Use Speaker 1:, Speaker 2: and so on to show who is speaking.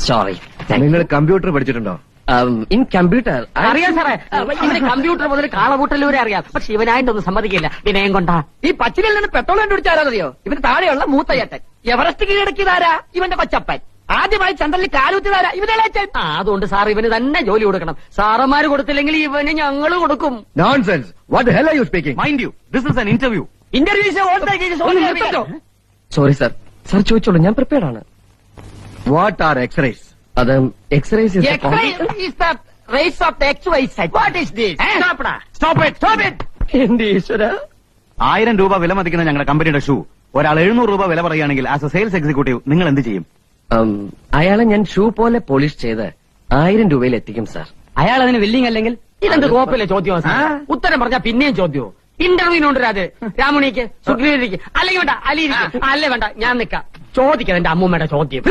Speaker 1: Sorry.
Speaker 2: നിങ്ങൾ computer പഠിച്ചിട്ടുണ്ടോ?
Speaker 1: In computer
Speaker 3: അറിയാം സാറേ, ഇവന് കമ്പ്യൂട്ടർ മുതൽ കാളകൂട്ടൽ വരെ അറിയാം. പക്ഷെ ഇവനായിട്ടൊന്നും സമ്മതിക്കില്ല. വിനയം കൊണ്ടാ.
Speaker 1: ഈ പച്ചിലിൽ നിന്ന് പെട്രോൾ കണ്ടുപിടിച്ചാരാന്നറിയോ? ഇവന് താഴെയുള്ള മൂത്തയ്യട്ടൻ. എവറസ്റ്റ് കീഴടക്കിയതാരാ? ഇവന്റെ കൊച്ചപ്പൻ. ആദ്യമായി ചന്ദ്രനിൽ കാലുത്തിയതാരാ? ഇവനേച്ചൻ.
Speaker 3: അതുകൊണ്ട് സാർ ഇവന് തന്നെ ജോലി കൊടുക്കണം. സാറന്മാര് കൊടുത്തില്ലെങ്കിൽ ഇവന് ഞങ്ങൾ കൊടുക്കും.
Speaker 2: Nonsense. What the hell are you speaking?
Speaker 4: Mind you, this is an interview.
Speaker 1: Sorry sir. Sir ചോദിച്ചോളൂ, ഞാൻ പ്രിപ്പയർഡ് ആണ്.
Speaker 2: What are x-rays?
Speaker 1: അത് എക്സ്റേസ് എന്റെ ഈശ്വര.
Speaker 4: 1000 രൂപ വില മതിക്കുന്ന ഞങ്ങളുടെ കമ്പനിയുടെ ഷൂ ഒരാൾ 700 രൂപ വില പറയുകയാണെങ്കിൽ ആസ് എ സെയിൽസ് എക്സിക്യൂട്ടീവ് നിങ്ങൾ എന്ത് ചെയ്യും?
Speaker 1: അയാളെ ഞാൻ ഷൂ പോലെ പോളിഷ് ചെയ്ത് 1000 രൂപയിൽ എത്തിക്കും സാർ.
Speaker 3: അയാൾ അതിന് വില്ലിങ് അല്ലെങ്കിൽ ഇതെന്ത് കോപ്പിലെ ചോദ്യമാണ് സാർ? ഉത്തരം പറഞ്ഞാൽ പിന്നെയും ചോദ്യമോ? ഇന്റർവ്യൂവിനുണ്ട് അത്. രാമുണിക്ക്, സുഗ്രീവയ്ക്ക്, അല്ലെങ്കിൽ വേണ്ട അലിയിരിക്കും. അല്ലേ വേണ്ട, ഞാൻ നിൽക്കാം. ചോദിക്കാം എന്റെ അമ്മൂമ്മയുടെ ചോദ്യം.